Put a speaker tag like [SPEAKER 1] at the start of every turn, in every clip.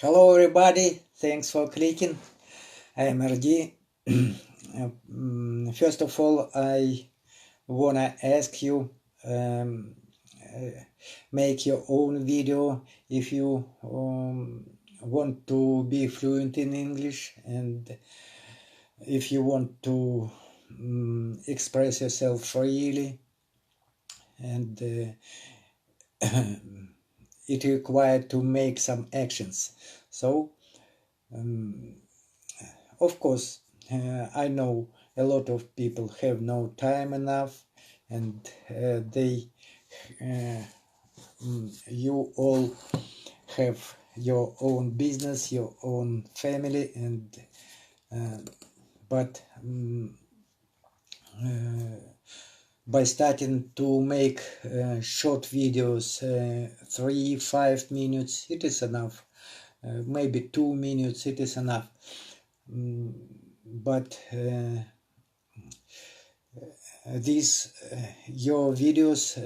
[SPEAKER 1] Hello everybody, thanks for clicking. I am RD. First of all, I wanna ask you make your own video if you want to be fluent in English and if you want to express yourself freely, and it required to make some actions. So of course, I know a lot of people have no time enough, and you all have your own business, your own family, and but by starting to make short videos, 3-5 minutes, it is enough. Maybe 2 minutes, it is enough. But your videos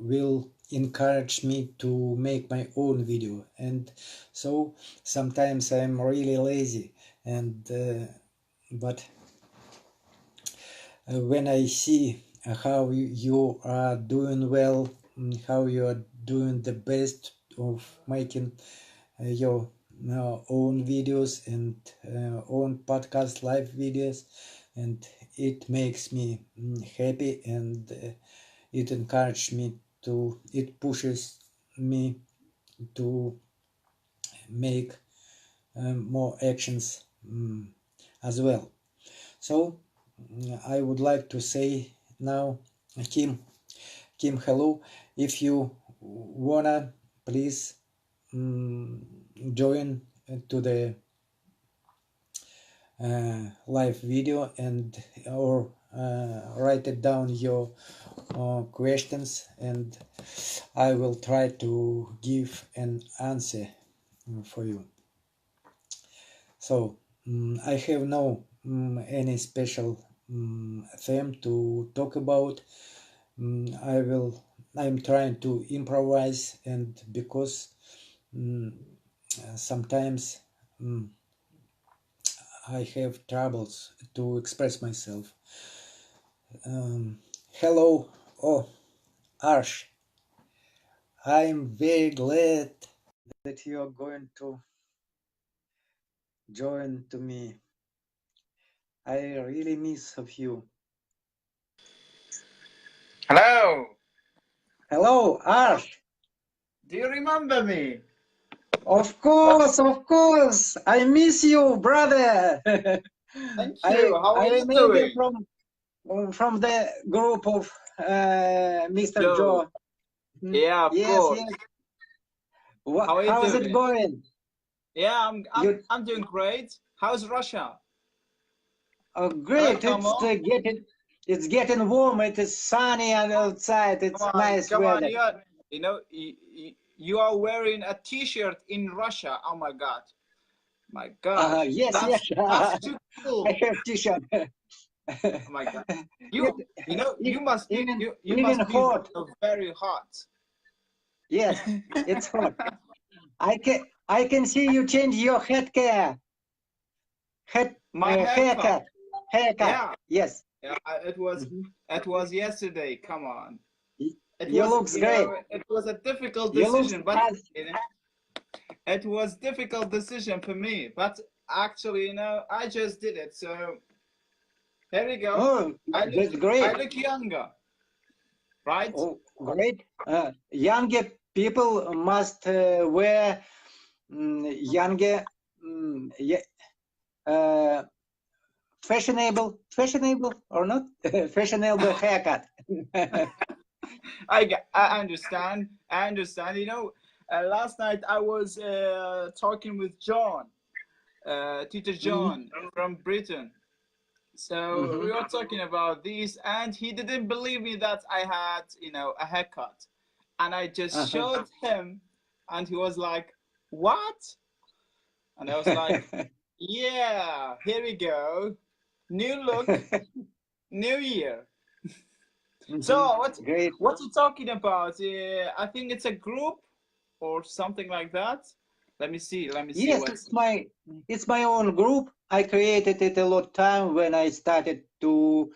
[SPEAKER 1] will encourage me to make my own video, and so sometimes I'm really lazy, and but when I see how you are doing well, how you are doing the best of making your own videos and own podcast live videos, and it makes me happy, and it pushes me to make more actions as well. So I would like to say now, Kim, hello. If you wanna, please join to the live video and or write it down your questions, and I will try to give an answer for you. So I have no any special theme to talk about. I'm trying to improvise, and because sometimes I have troubles to express myself. Hello, Arsh. I'm very glad that you are going to join to me. I really miss of you.
[SPEAKER 2] Hello.
[SPEAKER 1] Hello, Arsh.
[SPEAKER 2] Do you remember me?
[SPEAKER 1] Of course. I miss you, brother.
[SPEAKER 2] Thank you. How are
[SPEAKER 1] I
[SPEAKER 2] you
[SPEAKER 1] remember
[SPEAKER 2] doing?
[SPEAKER 1] from the group of Mr.
[SPEAKER 2] Joe.
[SPEAKER 1] Joe.
[SPEAKER 2] Yeah, of
[SPEAKER 1] Yes,
[SPEAKER 2] course.
[SPEAKER 1] yes.
[SPEAKER 2] How are you
[SPEAKER 1] How's
[SPEAKER 2] doing?
[SPEAKER 1] it going?
[SPEAKER 2] Yeah, I'm doing great. How's Russia?
[SPEAKER 1] Oh,
[SPEAKER 2] Hello,
[SPEAKER 1] great!
[SPEAKER 2] Kamo.
[SPEAKER 1] It's getting warm. It is sunny and outside. It's nice
[SPEAKER 2] Come on.
[SPEAKER 1] weather.
[SPEAKER 2] You are wearing a T-shirt in Russia. Oh my God. My gosh.
[SPEAKER 1] Yes,
[SPEAKER 2] That's too
[SPEAKER 1] I
[SPEAKER 2] cool.
[SPEAKER 1] have T-shirt.
[SPEAKER 2] Oh my God.
[SPEAKER 1] It,
[SPEAKER 2] You must be
[SPEAKER 1] even hot.
[SPEAKER 2] very hot.
[SPEAKER 1] Yes, it's hot. I can see you change your
[SPEAKER 2] My haircut.
[SPEAKER 1] haircut.
[SPEAKER 2] Yeah.
[SPEAKER 1] Yes.
[SPEAKER 2] Yeah, it was yesterday. Come on.
[SPEAKER 1] You looks great.
[SPEAKER 2] It was a difficult
[SPEAKER 1] You looks
[SPEAKER 2] decision, but it was difficult decision for me. But actually, I just did it. So here we go.
[SPEAKER 1] Oh, that's great.
[SPEAKER 2] I look younger, right?
[SPEAKER 1] Oh, great. Younger people must wear younger, fashionable or not? Fashionable haircut.
[SPEAKER 2] I understand. I understand. Last night I was talking with John, Teacher John from Britain. So we were talking about this, and he didn't believe me that I had, a haircut. And I just showed him, and he was like, "What?" And I was like, "Yeah, here we go. New look, new year." So
[SPEAKER 1] Great.
[SPEAKER 2] what you talking about? I think it's a group or something like that. Let me see.
[SPEAKER 1] Yes, it's my own group. I created it a lot time when I started to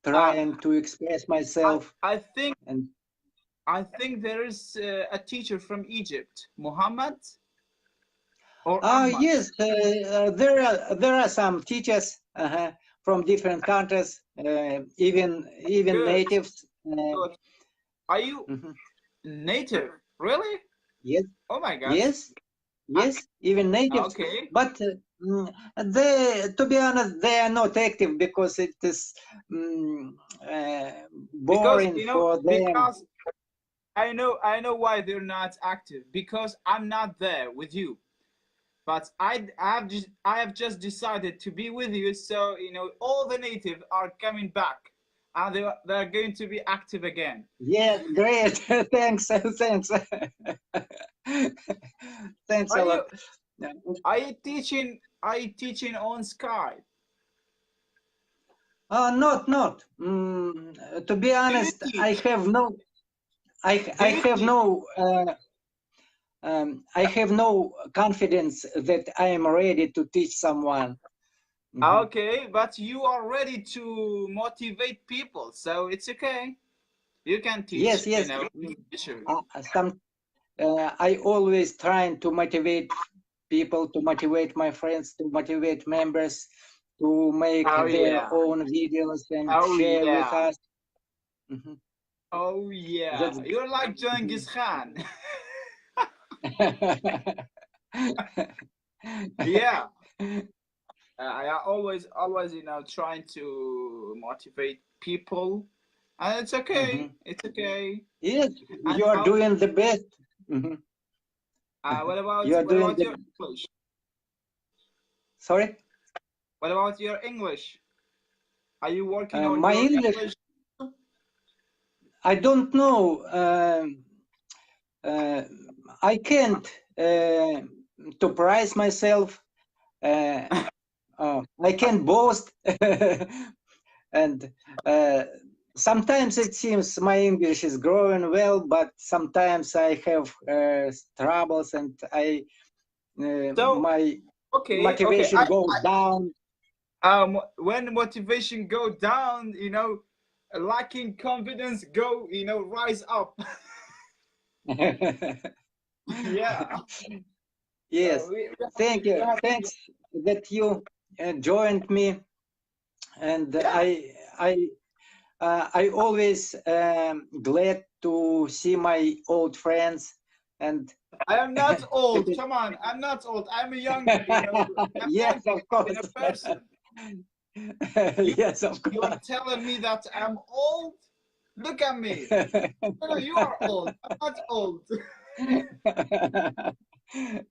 [SPEAKER 1] trying to express myself.
[SPEAKER 2] I think
[SPEAKER 1] And
[SPEAKER 2] there is a teacher from Egypt, Muhammad or Ahmad.
[SPEAKER 1] yes, there are some teachers from different countries, even
[SPEAKER 2] Good.
[SPEAKER 1] natives.
[SPEAKER 2] Good. Are you native? Really?
[SPEAKER 1] Yes.
[SPEAKER 2] Oh my gosh.
[SPEAKER 1] Yes. Yes, even natives.
[SPEAKER 2] Okay.
[SPEAKER 1] But they, to be honest, they are not active because it is boring
[SPEAKER 2] Because
[SPEAKER 1] for them.
[SPEAKER 2] because I know why they're not active, because I'm not there with you. But I have just decided to be with you, so all the natives are coming back, and they're going to be active again.
[SPEAKER 1] Yeah, great. Thanks. Thanks. Thanks a lot.
[SPEAKER 2] Are you teaching on Skype?
[SPEAKER 1] Not. To be honest, I have no. I have no confidence that I am ready to teach someone.
[SPEAKER 2] Okay, but you are ready to motivate people, so it's okay. You can teach.
[SPEAKER 1] Yes. I always trying to motivate people, to motivate my friends, to motivate members, to make their own videos and share with us.
[SPEAKER 2] Oh yeah, you're like Genghis Khan. Yeah. I always trying to motivate people, and it's okay. It's okay.
[SPEAKER 1] Yes, you are doing the best.
[SPEAKER 2] What about your English?
[SPEAKER 1] Sorry?
[SPEAKER 2] What about your English? Are you working on
[SPEAKER 1] my
[SPEAKER 2] your
[SPEAKER 1] English? I don't know. I can't to price myself. I can boast, and sometimes it seems my English is growing well, but sometimes I have troubles, and my motivation goes down.
[SPEAKER 2] When motivation go down, lacking confidence go, rise up. Yeah.
[SPEAKER 1] Yes. Thank you. Thanks that you joined me, and I always glad to see my old friends. And
[SPEAKER 2] I am not old. Come on, I'm not old. I'm a young,
[SPEAKER 1] yes, of course.
[SPEAKER 2] Person.
[SPEAKER 1] Yes, of course.
[SPEAKER 2] You're telling me that I'm old? Look at me. You are old. I'm not old.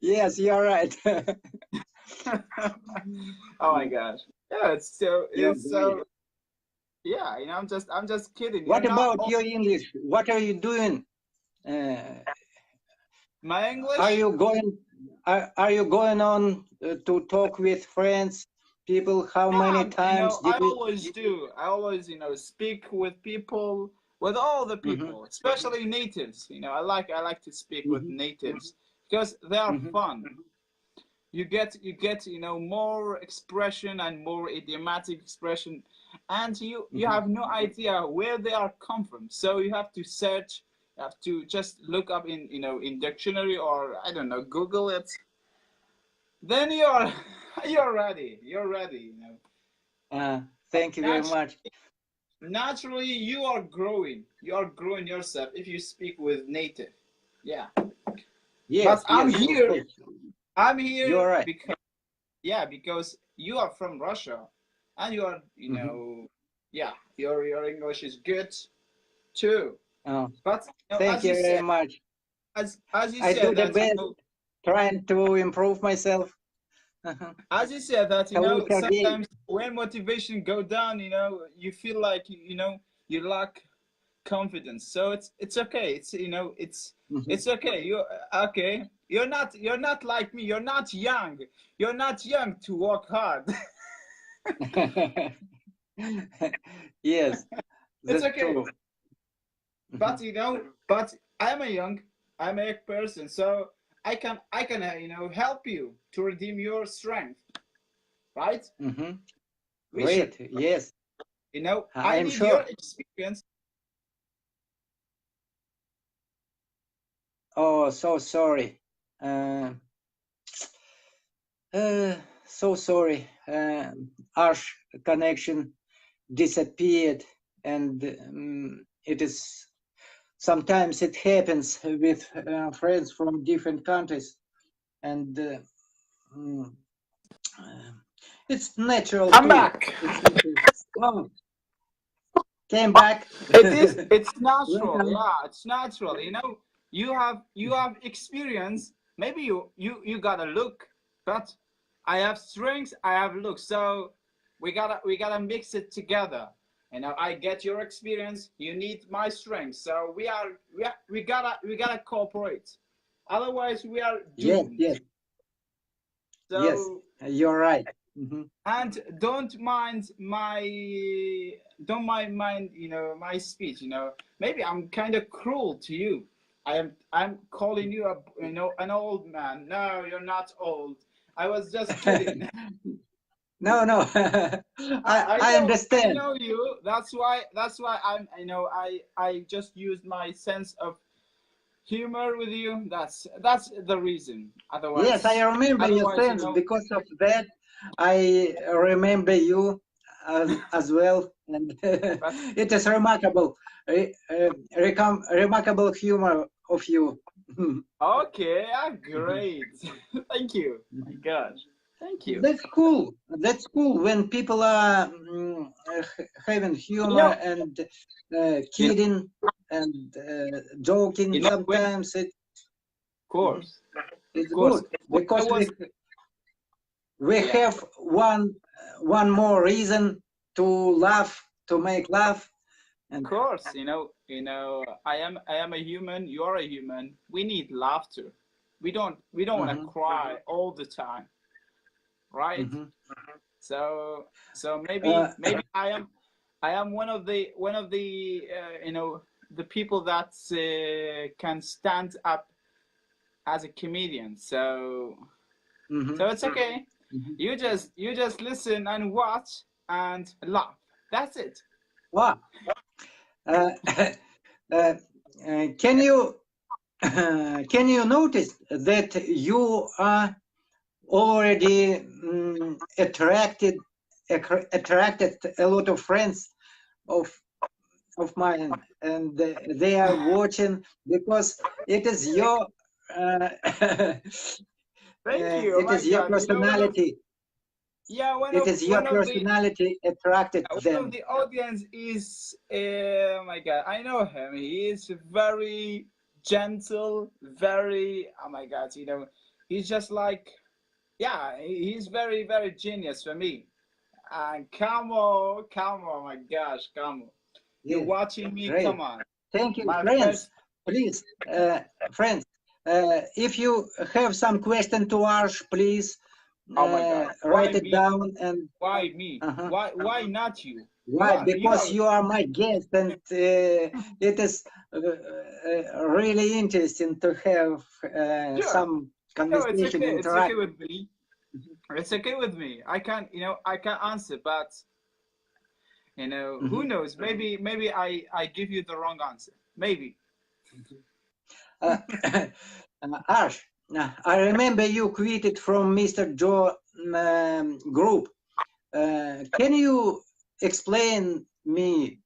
[SPEAKER 1] Yes, you're right.
[SPEAKER 2] Oh my gosh. Yeah, it's so. Yeah, I'm just kidding.
[SPEAKER 1] What about your English? What are you doing?
[SPEAKER 2] My English?
[SPEAKER 1] Are you going on to talk with friends, people? How many times?
[SPEAKER 2] I always do. I always speak with people, with all the people, especially natives. I like to speak with natives because they are fun. You get more expression and more idiomatic expression, and you have no idea where they are come from. So you have to search. You have to just look up in in dictionary, or I don't know, Google it. Then you're ready. You're ready.
[SPEAKER 1] Thank you very much.
[SPEAKER 2] Naturally, you are growing. You are growing yourself if you speak with native. Yeah.
[SPEAKER 1] Yes,
[SPEAKER 2] but I'm here. I'm here.
[SPEAKER 1] You're right.
[SPEAKER 2] Because you are from Russia, and you are your English is good too.
[SPEAKER 1] Oh,
[SPEAKER 2] but
[SPEAKER 1] thank you very much.
[SPEAKER 2] As you
[SPEAKER 1] I
[SPEAKER 2] said,
[SPEAKER 1] do the best, trying to improve myself.
[SPEAKER 2] As you said that sometimes when motivation go down, you feel like you lack confidence. So it's okay. It's it's okay. You're not like me. You're not young. You're not young to work hard.
[SPEAKER 1] Yes, that's
[SPEAKER 2] it's okay.
[SPEAKER 1] true.
[SPEAKER 2] But I'm a young person, so you know, help you to redeem your strength, right? We should,
[SPEAKER 1] Great. Yes,
[SPEAKER 2] you know,
[SPEAKER 1] I
[SPEAKER 2] I
[SPEAKER 1] am
[SPEAKER 2] need your
[SPEAKER 1] sure.
[SPEAKER 2] experience.
[SPEAKER 1] Oh, so sorry. Uh, so sorry. Harsh connection disappeared, and it is sometimes it happens with friends from different countries, and mm, uh, it's natural
[SPEAKER 2] I'm
[SPEAKER 1] too.
[SPEAKER 2] back.
[SPEAKER 1] It's natural. Oh, came back.
[SPEAKER 2] It is. It's natural.
[SPEAKER 1] Welcome.
[SPEAKER 2] Yeah, it's natural. You know, you have experience. Maybe you gotta look, but I have strengths. I have looks. So we gotta mix it together. You know, I get your experience. You need my strength. So we gotta cooperate. Otherwise, we are
[SPEAKER 1] Yes,
[SPEAKER 2] doomed.
[SPEAKER 1] yes, yes.
[SPEAKER 2] So
[SPEAKER 1] You're right.
[SPEAKER 2] and don't mind you know my speech, you know, maybe I'm kind of cruel to you. I'm calling you a, you know, an old man. No, you're not old. I was just kidding.
[SPEAKER 1] No, no.
[SPEAKER 2] I
[SPEAKER 1] I
[SPEAKER 2] know, I
[SPEAKER 1] understand.
[SPEAKER 2] know you. That's why I'm, you know, I just used my sense of humor with you. That's the reason.
[SPEAKER 1] Yes, I
[SPEAKER 2] Otherwise,
[SPEAKER 1] remember your
[SPEAKER 2] otherwise, you
[SPEAKER 1] sense.
[SPEAKER 2] know.
[SPEAKER 1] Because of that, I remember you as well, and
[SPEAKER 2] But
[SPEAKER 1] it is remarkable, remarkable humor of you.
[SPEAKER 2] okay, great. Thank you. My gosh. Thank you.
[SPEAKER 1] That's cool. That's cool when people are having
[SPEAKER 2] You
[SPEAKER 1] humor
[SPEAKER 2] know,
[SPEAKER 1] and
[SPEAKER 2] you know,
[SPEAKER 1] kidding and joking.
[SPEAKER 2] you know when, of
[SPEAKER 1] Sometimes Mhm.
[SPEAKER 2] course, of
[SPEAKER 1] It's
[SPEAKER 2] course.
[SPEAKER 1] good
[SPEAKER 2] When I
[SPEAKER 1] because
[SPEAKER 2] was,
[SPEAKER 1] we
[SPEAKER 2] yeah,
[SPEAKER 1] have one more reason to laugh, to make laugh,
[SPEAKER 2] of
[SPEAKER 1] and
[SPEAKER 2] course, I am a human, you are a human. We need laughter. We don't want to
[SPEAKER 1] mhm,
[SPEAKER 2] cry all the time, right?
[SPEAKER 1] mhm.
[SPEAKER 2] So
[SPEAKER 1] Uh,
[SPEAKER 2] maybe I am one of the you know, the people that can stand up as a comedian. So
[SPEAKER 1] mhm,
[SPEAKER 2] it's okay.
[SPEAKER 1] mhm.
[SPEAKER 2] You just listen and watch and laugh. That's it.
[SPEAKER 1] Wow. Uh, uh, can you can you notice that you are already attracted a lot of friends of mine, and they are watching because it is your uh,
[SPEAKER 2] Thank you. Oh
[SPEAKER 1] it
[SPEAKER 2] my
[SPEAKER 1] is your
[SPEAKER 2] God. You know,
[SPEAKER 1] personality.
[SPEAKER 2] yeah, one
[SPEAKER 1] It
[SPEAKER 2] of
[SPEAKER 1] is your
[SPEAKER 2] one of the
[SPEAKER 1] personality attracted
[SPEAKER 2] one of
[SPEAKER 1] them.
[SPEAKER 2] the audience is oh my God. I know him. He is very gentle, very, oh my God. You know, he's just like, yeah, he's very genius for me. And Kamo, oh my gosh, Kamo, you're
[SPEAKER 1] Yes,
[SPEAKER 2] watching me.
[SPEAKER 1] great.
[SPEAKER 2] Come on,
[SPEAKER 1] Thank you,
[SPEAKER 2] my
[SPEAKER 1] friends.
[SPEAKER 2] first.
[SPEAKER 1] Please, friends, if you have some question to ask, please
[SPEAKER 2] Oh my God, why
[SPEAKER 1] write it
[SPEAKER 2] me?
[SPEAKER 1] down. And
[SPEAKER 2] Why me?
[SPEAKER 1] uh
[SPEAKER 2] Why not you? You
[SPEAKER 1] why?
[SPEAKER 2] are you
[SPEAKER 1] Because
[SPEAKER 2] are
[SPEAKER 1] you are my guest, and it is really interesting to have
[SPEAKER 2] sure.
[SPEAKER 1] some
[SPEAKER 2] No, it's
[SPEAKER 1] conversation,
[SPEAKER 2] okay. It's okay
[SPEAKER 1] interact.
[SPEAKER 2] with me. It's okay with me. I can't answer, but who
[SPEAKER 1] Mhm.
[SPEAKER 2] knows? Maybe I give you the wrong answer. Maybe.
[SPEAKER 1] Uh, Ash, I remember you quitted from Mr. Joe group. Can you explain me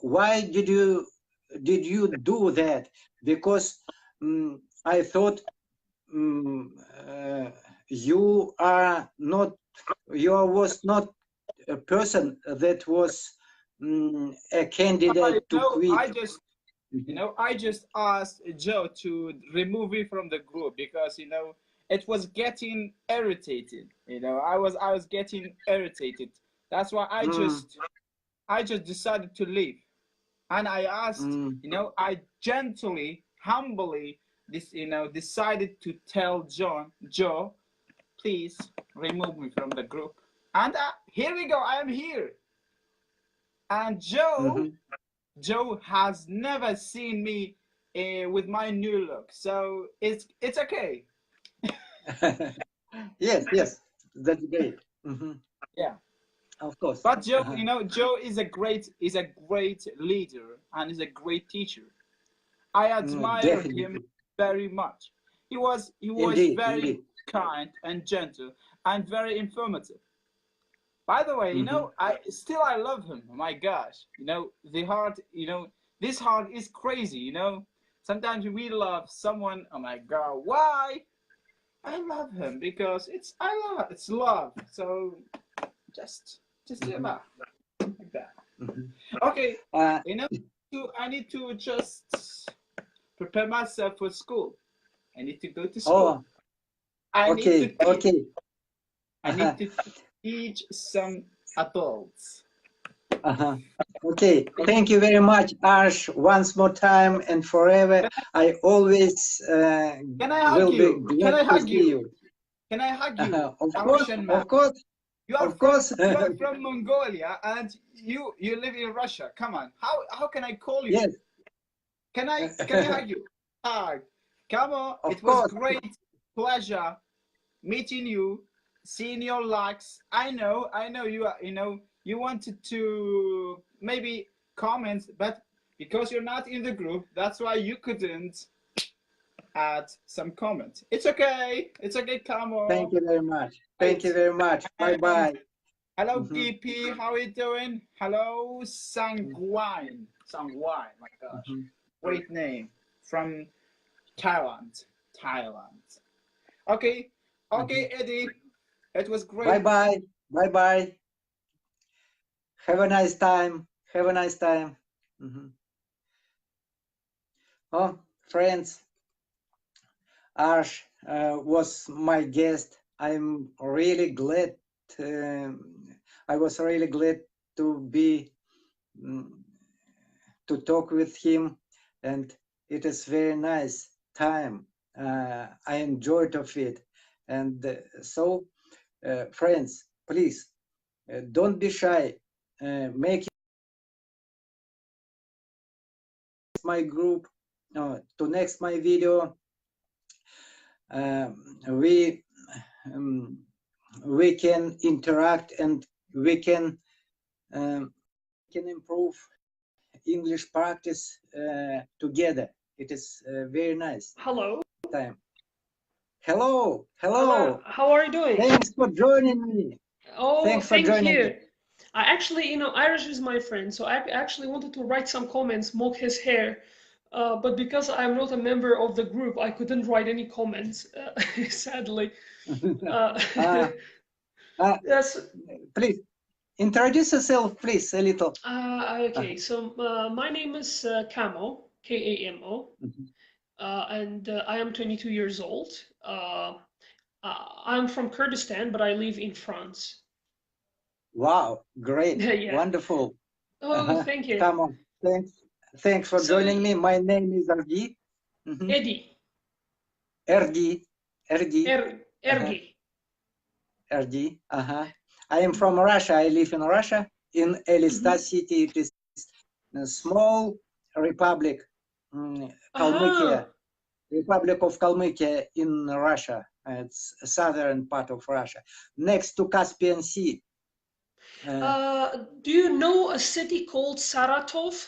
[SPEAKER 1] why did you do that? Because I thought mm, uh, you are not you was not a person that was a
[SPEAKER 2] I
[SPEAKER 1] candidate to
[SPEAKER 2] know.
[SPEAKER 1] quit.
[SPEAKER 2] I just asked Joe to remove me from the group because it was getting irritated. I was getting irritated. That's why I
[SPEAKER 1] Mm,
[SPEAKER 2] just I just decided to leave. And I asked,
[SPEAKER 1] mm,
[SPEAKER 2] I gently, humbly, decided to tell Joe, please remove me from the group. And here we go. I am here. And Joe
[SPEAKER 1] mhm.
[SPEAKER 2] Joe has never seen me with my new look, so it's okay.
[SPEAKER 1] Yes, yes, that's great.
[SPEAKER 2] Yeah.
[SPEAKER 1] Of course.
[SPEAKER 2] But Joe, you know, Joe is a great leader and is a great teacher. I admire him
[SPEAKER 1] Definitely.
[SPEAKER 2] very much. He was
[SPEAKER 1] Indeed,
[SPEAKER 2] very
[SPEAKER 1] indeed.
[SPEAKER 2] kind and gentle and very informative. By the way, you know, I love him. Oh my gosh, you know, the heart, you know, this heart is crazy. You know, sometimes we love someone. Oh my God, why? I love him because it's love. So just do that like that. Okay, you know, I need to just prepare myself for school. I need to go to school.
[SPEAKER 1] Oh,
[SPEAKER 2] I need to
[SPEAKER 1] okay,
[SPEAKER 2] teach.
[SPEAKER 1] okay.
[SPEAKER 2] I need to teach some adults.
[SPEAKER 1] Okay, thank you very much, Ash, once more time and forever. I always
[SPEAKER 2] Can I hug
[SPEAKER 1] will be
[SPEAKER 2] you? Can
[SPEAKER 1] glad
[SPEAKER 2] I
[SPEAKER 1] to
[SPEAKER 2] hug
[SPEAKER 1] see
[SPEAKER 2] you?
[SPEAKER 1] you.
[SPEAKER 2] Can I hug you?
[SPEAKER 1] Of
[SPEAKER 2] A
[SPEAKER 1] course,
[SPEAKER 2] Russian man.
[SPEAKER 1] of course, of course.
[SPEAKER 2] You are from Mongolia and you live in Russia. Come on. How can I call you?
[SPEAKER 1] Yes.
[SPEAKER 2] Can I hug you? Hug. Kamo,
[SPEAKER 1] Of
[SPEAKER 2] it was
[SPEAKER 1] course.
[SPEAKER 2] great pleasure meeting you, seeing your likes. I know you are, you know, you wanted to maybe comment, but because you're not in the group, that's why you couldn't add some comment. It's okay. It's okay, Kamo.
[SPEAKER 1] Thank you very much. Thank you very much. Bye-bye.
[SPEAKER 2] Hello, PP. How are you doing? Hello, Sangwine. Sangwine, my gosh. Great name. From Thailand. Okay. Okay, Eddie. It was great.
[SPEAKER 1] Bye-bye. Bye-bye. Have a nice time. Have a nice time. Oh, friends, Ash was my guest. I'm really glad. I was really glad to be to talk with him, and it is very nice time. I enjoyed of it, and so friends, please don't be shy. Make my group to next my video. We can interact and we can improve English practice together. It is very nice.
[SPEAKER 3] Hello.
[SPEAKER 1] Time. Hello. Hello.
[SPEAKER 3] How are you doing?
[SPEAKER 1] Thanks for joining me.
[SPEAKER 3] Oh,
[SPEAKER 1] thanks for joining
[SPEAKER 3] you.
[SPEAKER 1] me.
[SPEAKER 3] I actually, you know, Irish is my friend, so I actually wanted to write some comments, mock his hair, but because I'm not a member of the group, I couldn't write any comments, sadly. Yes.
[SPEAKER 1] Please introduce yourself, please, a little.
[SPEAKER 3] Okay, so my name is Kamo, Kamo, and I am 22 years old. I'm from Kurdistan, but I live in France.
[SPEAKER 1] Wow, great,
[SPEAKER 3] Yeah.
[SPEAKER 1] wonderful.
[SPEAKER 3] Oh, thank you.
[SPEAKER 1] Come on, thanks for joining me. My name is Ergi.
[SPEAKER 3] Eddie.
[SPEAKER 1] Ergi. Ergi. I am from Russia. I live in Russia, in Elista city. It is a small republic, Kalmykia, Republic of Kalmykia in Russia. It's a southern part of Russia, next to Caspian Sea.
[SPEAKER 3] Do you know a city called Saratov?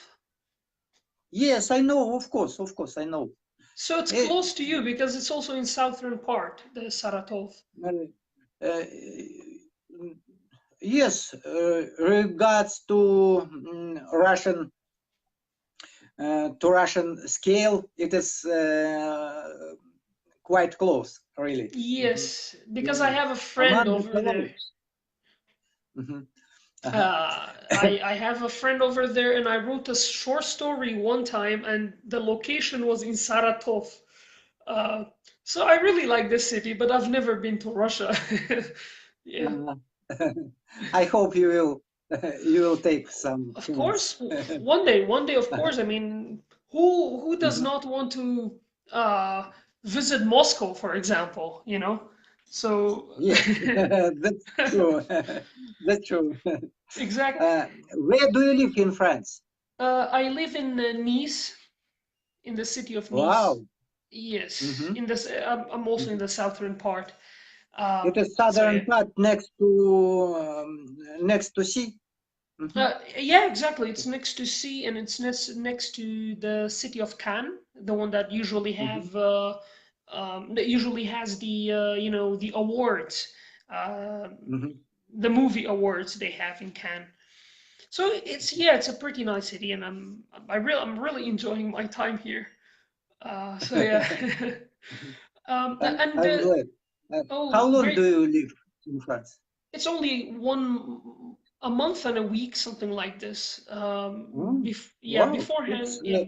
[SPEAKER 1] Yes, I know. Of course, I know.
[SPEAKER 3] So it's close to you because it's also in southern part, the Saratov.
[SPEAKER 1] Yes, regards to Russian scale, it is quite close, really.
[SPEAKER 3] Yes, because I have a friend over there. I have a friend over there, and I wrote a short story one time, and the location was in Saratov. So I really like this city, but I've never been to Russia. Yeah.
[SPEAKER 1] I hope you will take some.
[SPEAKER 3] Of course, one day, of course. I mean, who does not want to visit Moscow, for example? You know, so
[SPEAKER 1] yeah, that's true. That's true.
[SPEAKER 3] Exactly.
[SPEAKER 1] Where do you live in France?
[SPEAKER 3] I live in Nice, in the city of Nice.
[SPEAKER 1] Wow.
[SPEAKER 3] Yes,
[SPEAKER 1] Mm-hmm.
[SPEAKER 3] in this, I'm also in the southern part.
[SPEAKER 1] It is
[SPEAKER 3] So yeah.
[SPEAKER 1] southern part next to sea. Mm-hmm.
[SPEAKER 3] Yeah, exactly. It's next to sea, and it's next to the city of Cannes, the one that usually
[SPEAKER 1] Mm-hmm.
[SPEAKER 3] that usually has the the awards, uh,
[SPEAKER 1] Mm-hmm.
[SPEAKER 3] the movie awards they have in Cannes. So it's a pretty nice city, and I'm really enjoying my time here. So yeah, and
[SPEAKER 1] I'm glad. How
[SPEAKER 3] oh,
[SPEAKER 1] long do
[SPEAKER 3] great.
[SPEAKER 1] you live in France?
[SPEAKER 3] It's only a month and a week, something like this.
[SPEAKER 1] Mm.
[SPEAKER 3] Yeah,
[SPEAKER 1] Wow.
[SPEAKER 3] beforehand, yeah,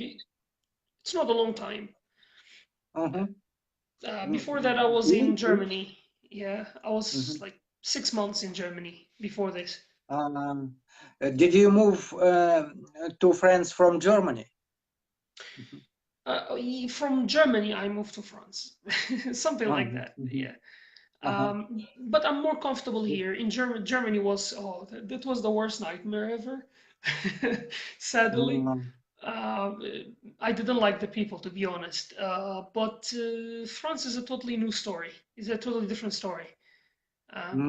[SPEAKER 3] it's not a long time.
[SPEAKER 1] Uh-huh.
[SPEAKER 3] Before that, I was in
[SPEAKER 1] Me.
[SPEAKER 3] Germany. Yeah, I was
[SPEAKER 1] Mhm.
[SPEAKER 3] like 6 months in Germany before this.
[SPEAKER 1] Did you move to France from Germany? Mhm.
[SPEAKER 3] From Germany, I moved to France, something like
[SPEAKER 1] Uh-huh.
[SPEAKER 3] that.
[SPEAKER 1] Mhm.
[SPEAKER 3] Yeah.
[SPEAKER 1] Uh-huh.
[SPEAKER 3] But I'm more comfortable here. In Germany was that was the worst nightmare ever. Sadly,
[SPEAKER 1] Um,
[SPEAKER 3] uh, I didn't like the people, to be honest. But France is a totally new story. It's a totally different story.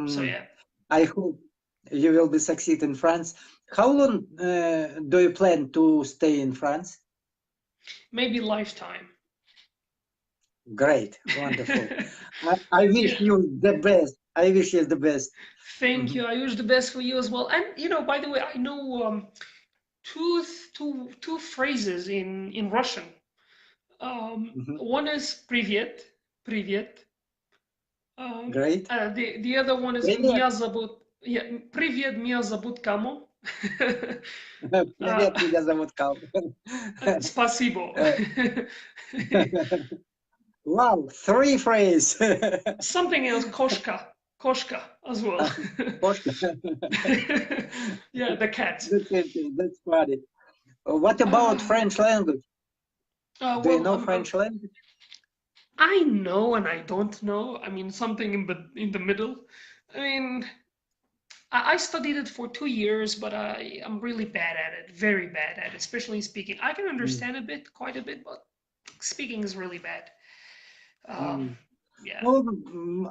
[SPEAKER 3] So
[SPEAKER 1] mm,
[SPEAKER 3] yeah,
[SPEAKER 1] I hope you will be succeed in France. How long do you plan to stay in France?
[SPEAKER 3] maybe lifetime.
[SPEAKER 1] Great, wonderful. I wish
[SPEAKER 3] Yeah.
[SPEAKER 1] you the best. I wish you the best.
[SPEAKER 3] Thank
[SPEAKER 1] Mhm.
[SPEAKER 3] you. I wish the best for you as well. And by the way, I know two phrases in Russian.
[SPEAKER 1] Mhm.
[SPEAKER 3] One is "Привет," "Привет."
[SPEAKER 1] Great.
[SPEAKER 3] The other one is
[SPEAKER 1] Привет.
[SPEAKER 3] "Меня зовут." Yeah, "Привет, меня зовут Kamo."
[SPEAKER 1] Привет, меня зовут Кал.
[SPEAKER 3] Спасибо.
[SPEAKER 1] Э, Wow, three phrase.
[SPEAKER 3] Something else, Koshka. Koshka as well.
[SPEAKER 1] Кошка.
[SPEAKER 3] Yeah, the cat.
[SPEAKER 1] That's interesting. That's funny. What about
[SPEAKER 3] Uh,
[SPEAKER 1] French language? Do you
[SPEAKER 3] well,
[SPEAKER 1] know French language?
[SPEAKER 3] I know and I don't know. I mean, something in the middle. I mean, I studied it for 2 years, but I'm really bad at it, very bad at it, especially speaking. I can
[SPEAKER 1] Mm,
[SPEAKER 3] understand a bit, quite a bit, but speaking is really bad. Um,
[SPEAKER 1] mm.
[SPEAKER 3] yeah,
[SPEAKER 1] Well,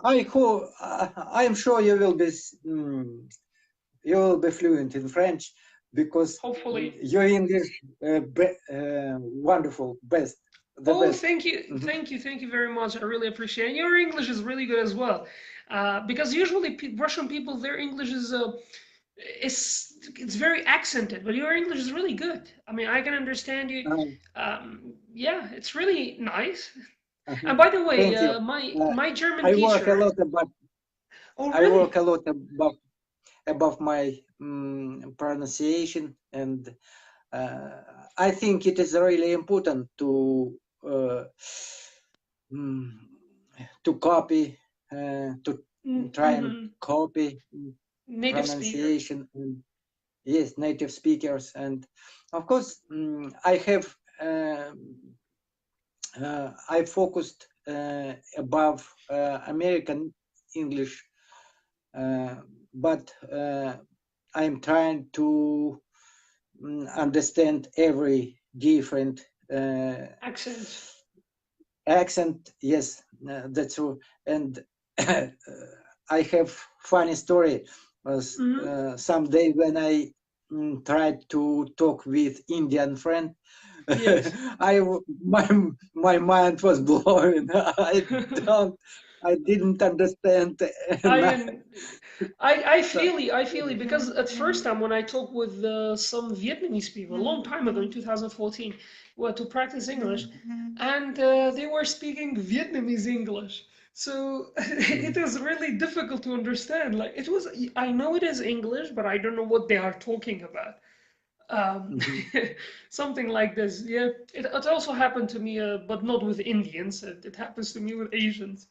[SPEAKER 1] I hope I'm sure you will be fluent in French because
[SPEAKER 3] hopefully.
[SPEAKER 1] your English wonderful, best, the
[SPEAKER 3] Oh,
[SPEAKER 1] best.
[SPEAKER 3] thank you,
[SPEAKER 1] Mhm.
[SPEAKER 3] thank you, thank you very much. I really appreciate it. Your English is really good as well, because usually Russian people, their English it's very accented, but your English is really good. I mean, I can understand you.
[SPEAKER 1] Uh,
[SPEAKER 3] Yeah, it's really nice.
[SPEAKER 1] uh-huh.
[SPEAKER 3] And by the way,
[SPEAKER 1] Thank you. Uh,
[SPEAKER 3] my German
[SPEAKER 1] I work a
[SPEAKER 3] teacher.
[SPEAKER 1] lot about
[SPEAKER 3] Oh,
[SPEAKER 1] I work
[SPEAKER 3] really?
[SPEAKER 1] a lot above my pronunciation, and I think it is really important uh, mm, to copy, to try and
[SPEAKER 3] Mm-hmm.
[SPEAKER 1] copy
[SPEAKER 3] Native speakers.
[SPEAKER 1] pronunciation. And, yes, native speakers, and of course, I focused above American English, uh, but I'm trying to understand every different
[SPEAKER 3] Accent.
[SPEAKER 1] accent. Yes, that's true. And I have funny story. Was
[SPEAKER 3] Mm-hmm.
[SPEAKER 1] someday when I tried to talk with Indian friend,
[SPEAKER 3] Yes.
[SPEAKER 1] my mind was blown. Don't I didn't understand.
[SPEAKER 3] I
[SPEAKER 1] nothing.
[SPEAKER 3] am. I feel you because at first time when I talked with some Vietnamese people a long time ago in 2014, well, to practice English, and they were speaking Vietnamese English. So it is really difficult to understand. Like it was, I know it is English, but I don't know what they are talking about. Um,
[SPEAKER 1] Mhm,
[SPEAKER 3] something like this. Yeah, it also happened to me, but not with Indians. It happens to me with Asians.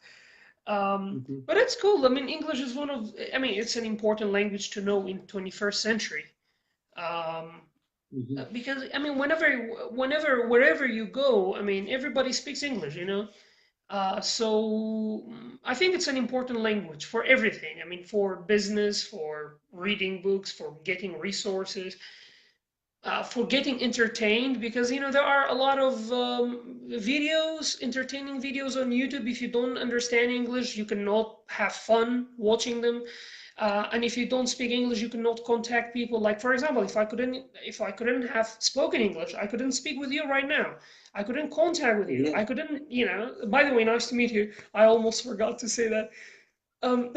[SPEAKER 1] mhm,
[SPEAKER 3] But it's cool. I mean, English is I mean, it's an important language to know in 21st century. Um,
[SPEAKER 1] mhm.
[SPEAKER 3] because I mean, wherever you go, I mean, everybody speaks English, you know. So I think it's an important language for everything. I mean, for business, for reading books, for getting resources. for getting entertained, because there are a lot of videos, entertaining videos on YouTube. If you don't understand English, you cannot have fun watching them. And if you don't speak English, you cannot contact people. Like, for example, if I couldn't have spoken English, I couldn't speak with you right now. I couldn't contact with you.
[SPEAKER 1] Yeah.
[SPEAKER 3] I couldn't, by the way, nice to meet you. I almost forgot to say that. Um,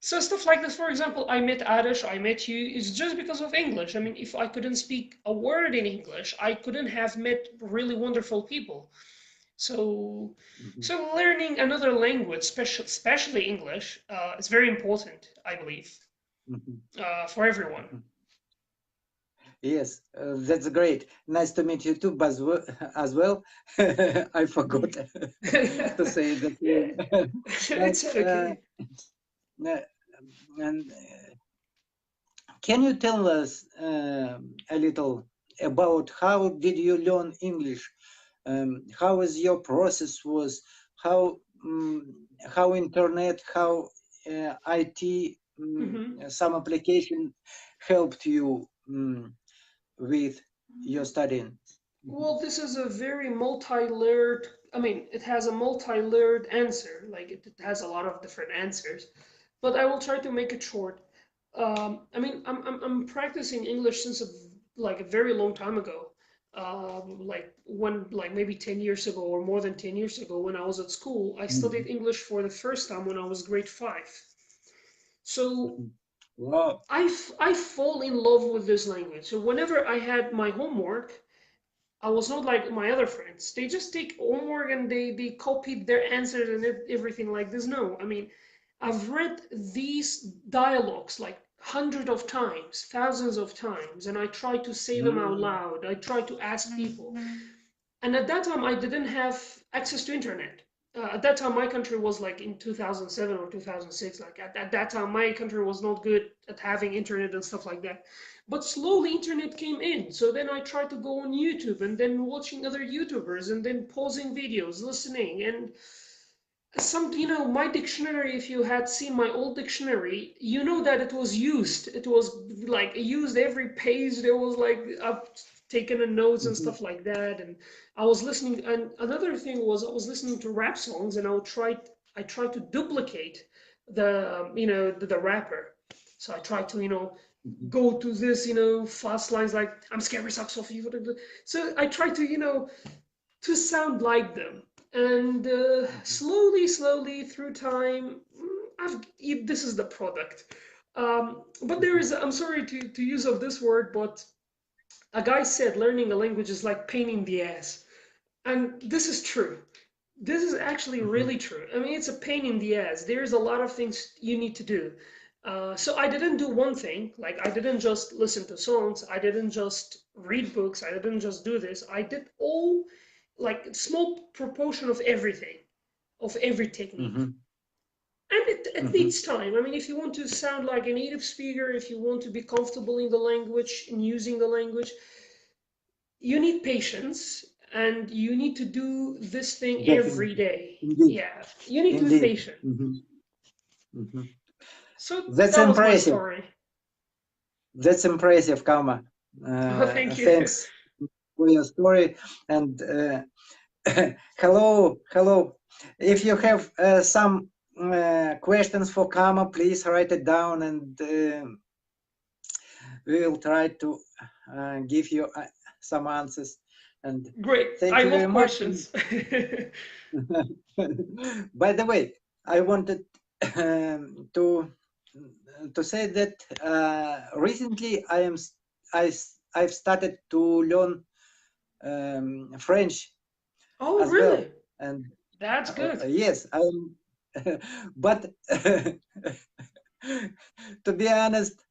[SPEAKER 3] so stuff like this, for example, I met Arish, I met you, is just because of English. I mean, if I couldn't speak a word in English, I couldn't have met really wonderful people. So, so learning another language, especially English, is very important, I believe, for everyone.
[SPEAKER 1] Yes, that's great. Nice to meet you too, as well. I forgot to say that.
[SPEAKER 3] It's okay.
[SPEAKER 1] And can you tell us a little about how did you learn English? How is your process was? How internet, how IT, some application helped you with your studying?
[SPEAKER 3] Well, this is a very multi-layered, I mean, it has a multi-layered answer. Like, it has a lot of different answers, but I will try to make it short. I mean, I'm practicing English since like a very long time ago. Like maybe 10 years ago or more than 10 years ago when I was at school, I studied English for the first time when I was grade 5. So
[SPEAKER 1] Wow.
[SPEAKER 3] I fall in love with this language. So whenever I had my homework, I was not like my other friends. They just take homework and they copied their answers and everything like this. No, I mean, I've read these dialogues like hundreds of times, thousands of times, and I try to say them out loud. I try to ask people. And at that time, I didn't have access to internet. At that time, my country was like in 2007 or 2006. Like at that time, my country was not good at having internet and stuff like that. But slowly, internet came in. So then I tried to go on YouTube and then watching other YouTubers and then pausing videos, listening. And my dictionary, if you had seen my old dictionary, you know that it was used. It was like used every page. There was like I've taken a notes and stuff like that. And I was listening. And another thing was I was listening to rap songs, and I tried to duplicate the rapper. So I tried to go to this fast lines like I'm scared socks off you. So I tried to sound like them. And slowly through time, this is the product. But there is, I'm sorry to use of this word, but a guy said learning a language is like pain in the ass. And this is true. This is actually really true. I mean, it's a pain in the ass. There's a lot of things you need to do. So I didn't do one thing. Like, I didn't just listen to songs. I didn't just read books. I didn't just do this. I did all, like, small proportion of everything, of every technique. And it needs time. I mean, if you want to sound like a native speaker, if you want to be comfortable in the language, in using the language, you need patience and you need to do this thing every day. Yeah, you need to be patient. So
[SPEAKER 1] that's
[SPEAKER 3] that was
[SPEAKER 1] impressive.
[SPEAKER 3] my story.
[SPEAKER 1] That's impressive, Kamo.
[SPEAKER 3] Thank you.
[SPEAKER 1] Thanks for your story. And hello. If you have some questions for Kamo, please write it down, and we will try to give you some answers. And
[SPEAKER 3] great.
[SPEAKER 1] Thank you very much. By the way, I wanted to say that recently I've started to learn French.
[SPEAKER 3] Oh,
[SPEAKER 1] as
[SPEAKER 3] really?
[SPEAKER 1] well. And
[SPEAKER 3] that's good.
[SPEAKER 1] Yes, but to be honest,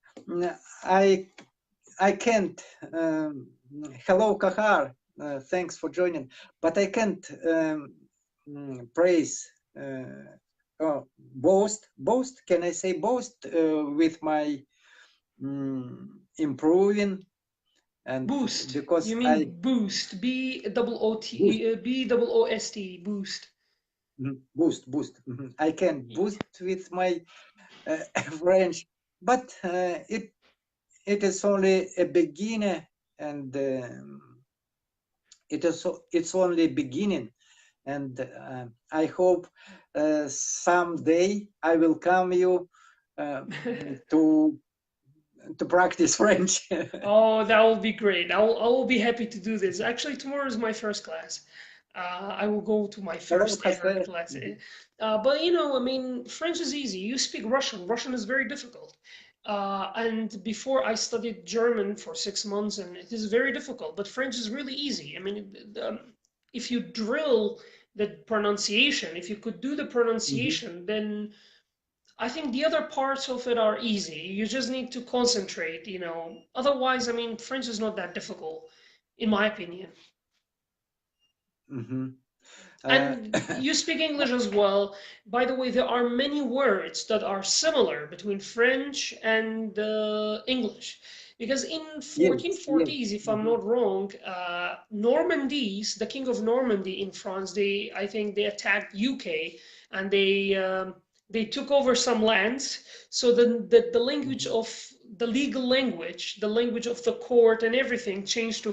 [SPEAKER 1] I can't. Hello, Kahar. Thanks for joining. But I can't praise. Boast. Can I say boast with my improving and
[SPEAKER 3] boost?
[SPEAKER 1] Because
[SPEAKER 3] you mean boost? B-O-O-S-T. Boost.
[SPEAKER 1] Boost. I can boost with my French, but it is only a beginner and it's only beginning. And I hope someday I will come you to practice French.
[SPEAKER 3] Oh, that will be great. I will be happy to do this. Actually, tomorrow is my first class. I will go to my
[SPEAKER 1] Hello,
[SPEAKER 3] first ever
[SPEAKER 1] Jose.
[SPEAKER 3] class. But you know, I mean, French is easy. You speak Russian. Russian is very difficult. And before I studied German for 6 months, and it is very difficult. But French is really easy. I mean, if you drill the pronunciation, if you could do the pronunciation, then I think the other parts of it are easy. You just need to concentrate, you know. Otherwise, I mean, French is not that difficult, in my opinion.
[SPEAKER 1] Mm-hmm.
[SPEAKER 3] And you speak English as well. By the way, there are many words that are similar between French and English. Because in
[SPEAKER 1] Yes, yes.
[SPEAKER 3] 1440s, if I'm not wrong, Normandies, the king of Normandy in France, I think they attacked UK and they took over some lands. So the language of the legal language, the language of the court and everything changed to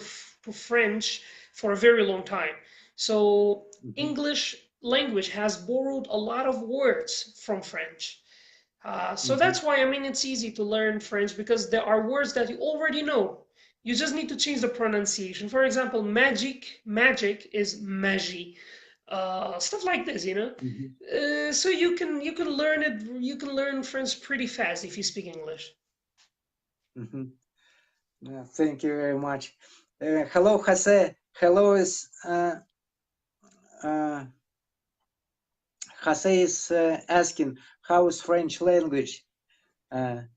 [SPEAKER 3] French for a very long time. So English language has borrowed a lot of words from French. So that's why, I mean, it's easy to learn French because there are words that you already know. You just need to change the pronunciation. For example, magic is magie. Stuff like this, you know. So you can learn it. You can learn French pretty fast if you speak English.
[SPEAKER 1] Thank you very much. Hello, Jose. Hello is Jose is asking how is French language.
[SPEAKER 3] Well,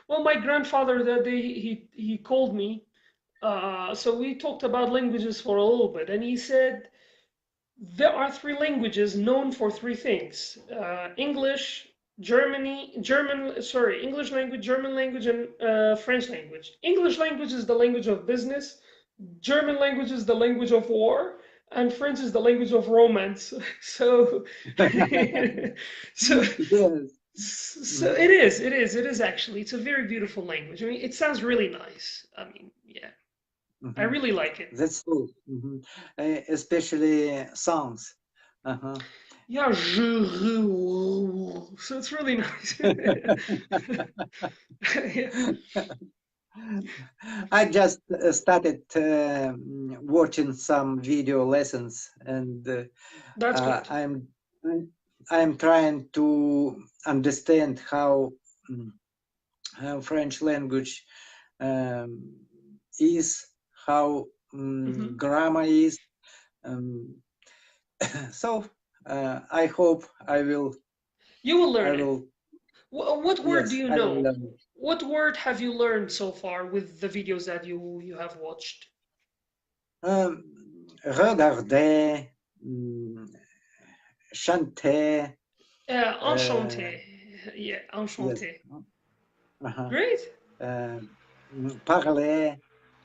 [SPEAKER 3] my grandfather that day he called me. So we talked about languages for a little bit, and he said there are three languages known for three things: English, English language, German language, and French language. English language is the language of business. German language is the language of war, and French is the language of romance. So, so,
[SPEAKER 1] Yes.
[SPEAKER 3] so it is actually. It's a very beautiful language. I mean, it sounds really nice. I mean, yeah. I really like it.
[SPEAKER 1] That's true. Especially songs.
[SPEAKER 3] Yeah, so it's really nice. Yeah.
[SPEAKER 1] I just started watching some video lessons, and
[SPEAKER 3] That's good.
[SPEAKER 1] I'm trying to understand how French language is, how grammar is. So I hope I will.
[SPEAKER 3] You will learn it. What word do you know? What word have you learned so far with the videos that you have watched?
[SPEAKER 1] Regarder, chanter.
[SPEAKER 3] Enchanté. Yeah, enchanté.
[SPEAKER 1] Yes.
[SPEAKER 3] Great.
[SPEAKER 1] Parler.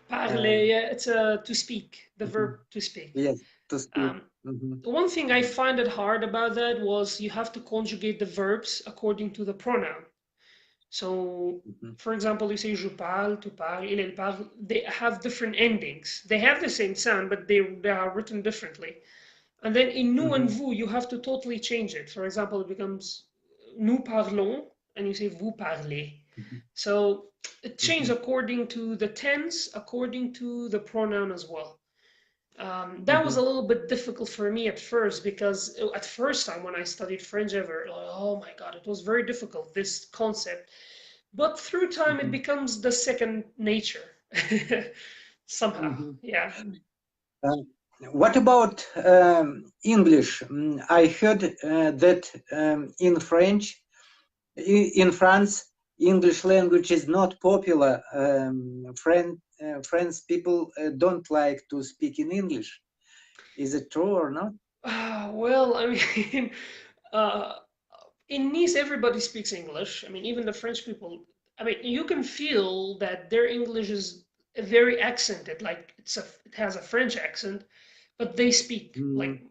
[SPEAKER 3] Parler, yeah, it's to speak, the verb to speak.
[SPEAKER 1] Yes, to speak.
[SPEAKER 3] One thing I find it hard about that was you have to conjugate the verbs according to the pronoun. So, for example, you say je parle, tu parles, il parle. They have different endings. They have the same sound, but they are written differently. And then in nous and vous, you have to totally change it. For example, it becomes nous parlons, and you say vous parlez. So it changed according to the tense, according to the pronoun as well. That was a little bit difficult for me at first because at first time when I studied French ever, like, oh my God, it was very difficult, this concept. But through time, it becomes the second nature somehow. Yeah.
[SPEAKER 1] What about English? I heard that in France, English language is not popular. French people don't like to speak in English. Is it true or not?
[SPEAKER 3] Well, I mean, in Nice, everybody speaks English. I mean, even the French people. I mean, you can feel that their English is very accented, like it has a French accent, but they speak like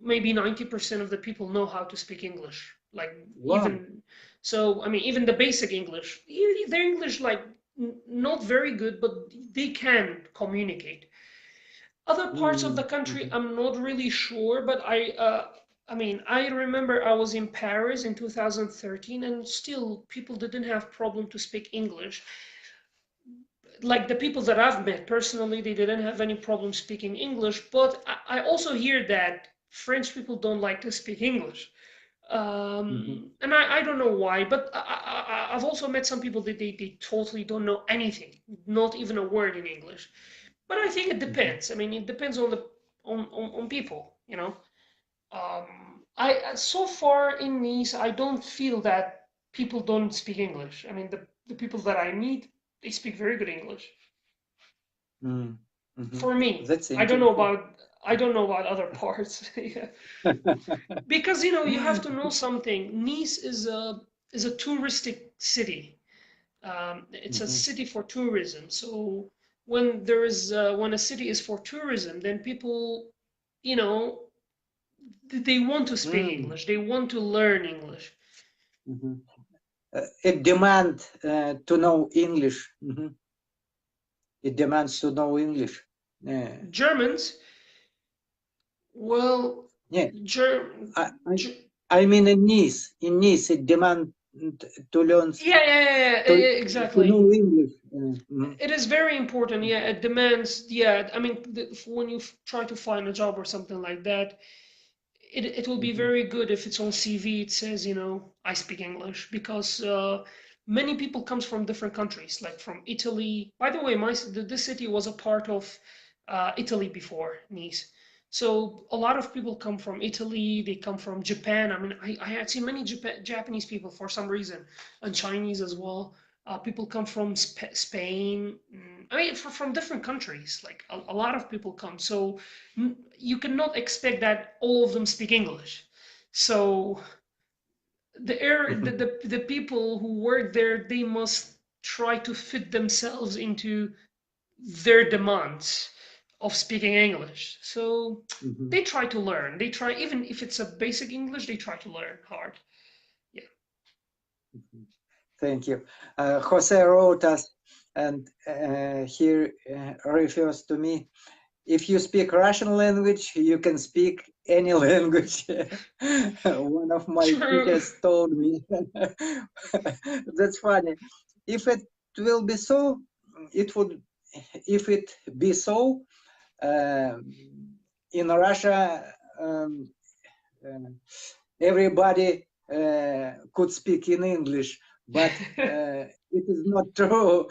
[SPEAKER 3] maybe 90% of the people know how to speak English. Like even so, I mean, even the basic English, their English like not very good, but they can communicate. Other parts of the country, I'm not really sure, but I mean, I remember I was in Paris in 2013, and still people didn't have problem to speak English. Like the people that I've met personally, they didn't have any problem speaking English. But I also hear that French people don't like to speak English. And I don't know why, but I've also met some people that they totally don't know anything, not even a word in English. But I think it depends. I mean, it depends on the on people, you know. I so far in Nice, I don't feel that people don't speak English. I mean, the people that I meet, they speak very good English. For me,
[SPEAKER 1] That's
[SPEAKER 3] I don't know about other parts. Yeah. Because you have to know something. Nice is a touristic city. It's a city for tourism. So when when a city is for tourism, then people, they want to speak English. They want to learn English.
[SPEAKER 1] It demands to know English. It demands to know English.
[SPEAKER 3] Germans, well,
[SPEAKER 1] yeah. I mean, in Nice, it demands to learn.
[SPEAKER 3] Yeah, exactly.
[SPEAKER 1] To know English.
[SPEAKER 3] It is very important. Yeah, it demands. Yeah, I mean, when you try to find a job or something like that, it will be very good if it's on CV. It says, I speak English, because many people comes from different countries, like from Italy. By the way, this city was a part of Italy before Nice. So a lot of people come from Italy, they come from Japan. I mean, I had seen many Japanese people for some reason, and Chinese as well. People come from Spain. I mean, from different countries. Like a lot of people come. So you cannot expect that all of them speak English. So the people who work there, they must try to fit themselves into their demands of speaking English. So they try to learn. They try, even if it's a basic English, they try to learn hard. Yeah.
[SPEAKER 1] Thank you. Jose wrote us, and he refers to me. If you speak Russian language, you can speak any language. One of my teachers told me. That's funny. If it will be so, it would. If it be so, in Russia, everybody could speak in English, but it is not true.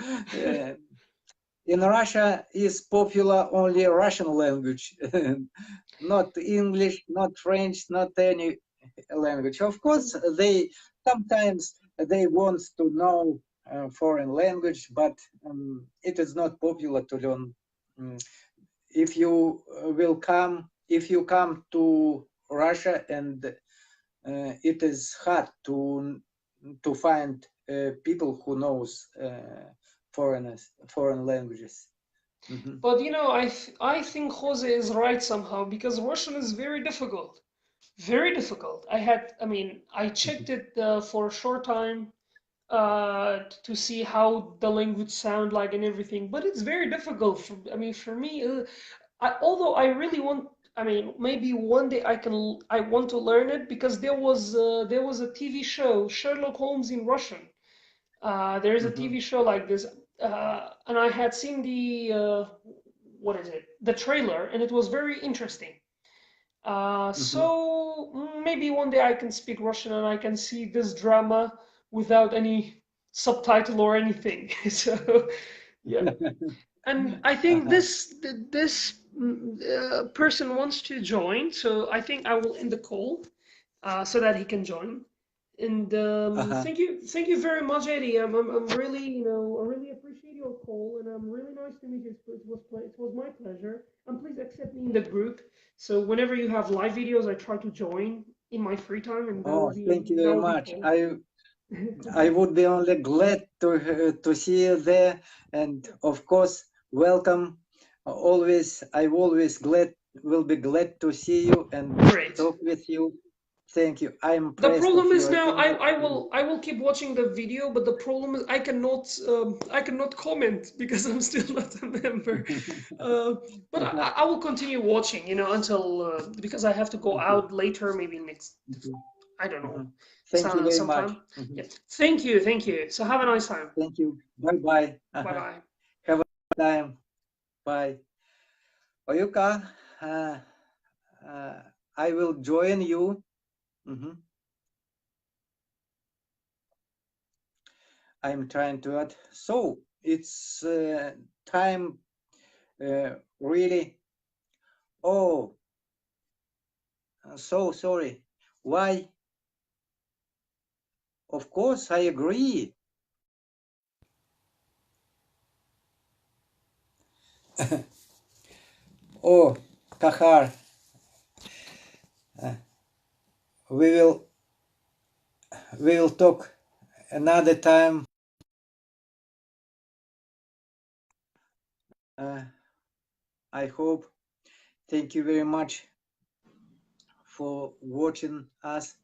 [SPEAKER 1] In Russia is popular only Russian language, not English, not French, not any language. Of course, sometimes they want to know foreign language, but it is not popular to learn. If you come to Russia, and it is hard to find people who knows foreign languages.
[SPEAKER 3] But I think Jose is right somehow, because Russian is very difficult. Very difficult. I checked it for a short time to see how the language sound like and everything, but it's very difficult. For me, although I really want, maybe one day I want to learn it, because there was a TV show, Sherlock Holmes in Russian. There is a TV show like this, and I had seen the trailer, and it was very interesting. So maybe one day I can speak Russian and I can see this drama without any subtitle or anything. So yeah, and I think this person wants to join, so I think I will end the call so that he can join. And thank you very much, Eddie. I'm really, I really appreciate your call, and I'm really nice to meet you. It was my pleasure. And please accept me in the group. So whenever you have live videos, I try to join in my free time. And
[SPEAKER 1] thank you very much. I would be only glad to see you there, and of course, welcome. I will be glad to see you and talk with you. Thank you. I'm
[SPEAKER 3] The
[SPEAKER 1] impressed
[SPEAKER 3] problem
[SPEAKER 1] of
[SPEAKER 3] is
[SPEAKER 1] your
[SPEAKER 3] now
[SPEAKER 1] humor.
[SPEAKER 3] I will keep watching the video, but the problem is I cannot comment because I'm still not a member. But I will continue watching, you know, until because I have to go out later, maybe next, I don't know,
[SPEAKER 1] Thank you very much.
[SPEAKER 3] sometime. Yeah. Thank you, thank you. So have a nice time.
[SPEAKER 1] Thank you. Bye-bye.
[SPEAKER 3] Bye bye.
[SPEAKER 1] Have a good time. Bye. Oyuka, I will join you. I'm trying to add. So it's time really. Oh, so sorry. Why? Of course, I agree. Oh, Kahar, we will talk another time. I hope. Thank you very much for watching us.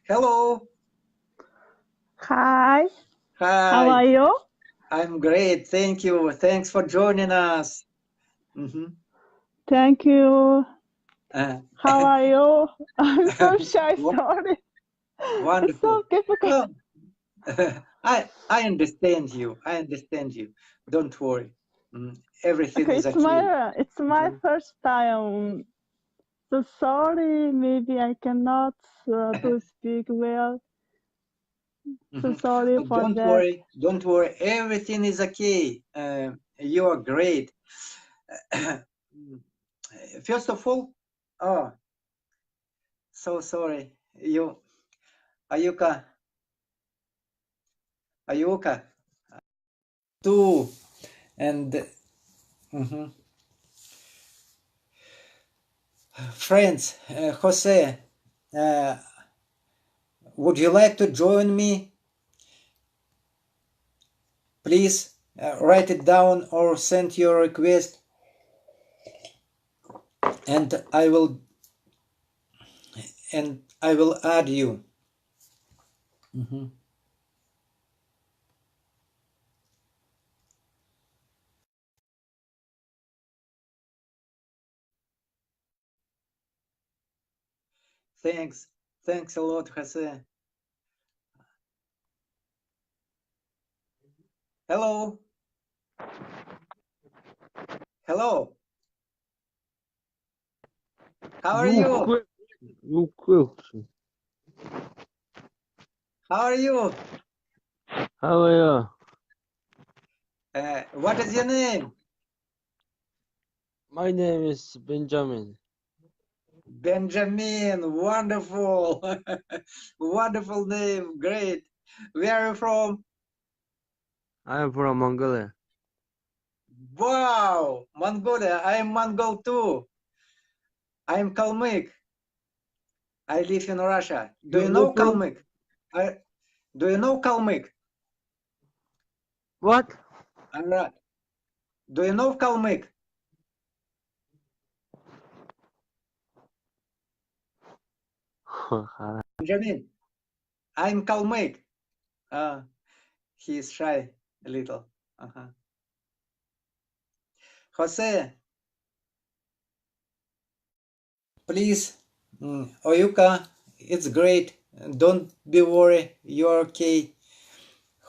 [SPEAKER 1] Hello.
[SPEAKER 4] Hi.
[SPEAKER 1] Hi.
[SPEAKER 4] How are you?
[SPEAKER 1] I'm great. Thank you. Thanks for joining us.
[SPEAKER 4] Thank you. How are you? I'm so shy. Sorry.
[SPEAKER 1] Wonderful.
[SPEAKER 4] It's so difficult.
[SPEAKER 1] I understand you. I understand you. Don't worry. Everything is okay.
[SPEAKER 4] It's my first time. So sorry. Maybe I cannot to speak well. So sorry for
[SPEAKER 1] Don't
[SPEAKER 4] that.
[SPEAKER 1] worry. Don't worry. Everything is okay. You are great. First of all, oh, so sorry. Ayuka, too, and friends, Jose, would you like to join me? Please write it down or send your request, and I will add you. Thanks a lot, Jose. Hello. How are you? How are you?
[SPEAKER 5] How are you?
[SPEAKER 1] What is your name?
[SPEAKER 5] My name is Benjamin.
[SPEAKER 1] Benjamin, wonderful. Wonderful name, great. Where are you from?
[SPEAKER 5] I am from Mongolia.
[SPEAKER 1] Wow, Mongolia. I am Mongol too. I am Kalmyk. I live in Russia. Do you know Kalmyk? Do you know Kalmyk?
[SPEAKER 5] What?
[SPEAKER 1] Do you know Kalmyk? Benjamin, I'm Kalmyk. He is shy a little. Jose, please, Oyuka, it's great. Don't be worried. You're okay.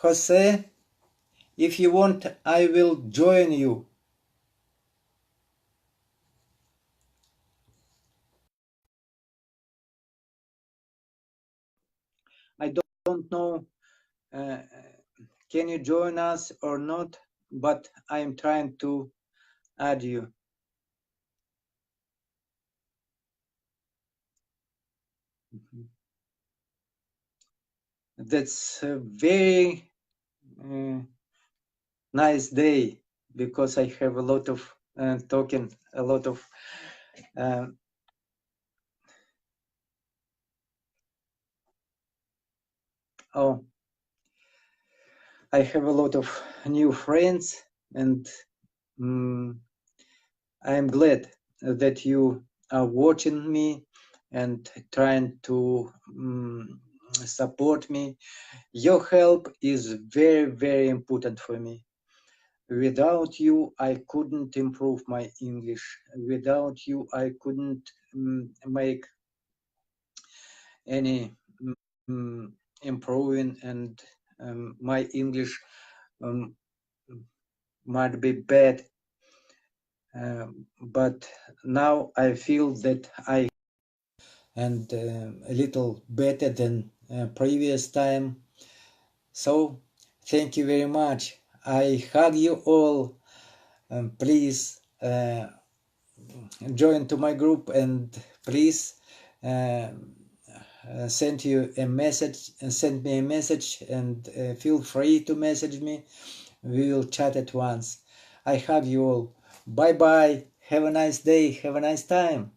[SPEAKER 1] Jose, if you want, I will join you. I don't know, can you join us or not, but I'm trying to add you. That's a very nice day because I have a lot of talking, a lot of I have a lot of new friends, and I'm glad that you are watching me. and trying to support me. Your help is very, very important for me. Without you, I couldn't improve my English. Without you, I couldn't make any improving, and my English might be bad. But now I feel that I and a little better than previous time. So thank you very much. I hug you all. Please join to my group, and please send you a message and send me a message, and feel free to message me. We will chat at once. I hug you all. Bye bye. Have a nice day. Have a nice time.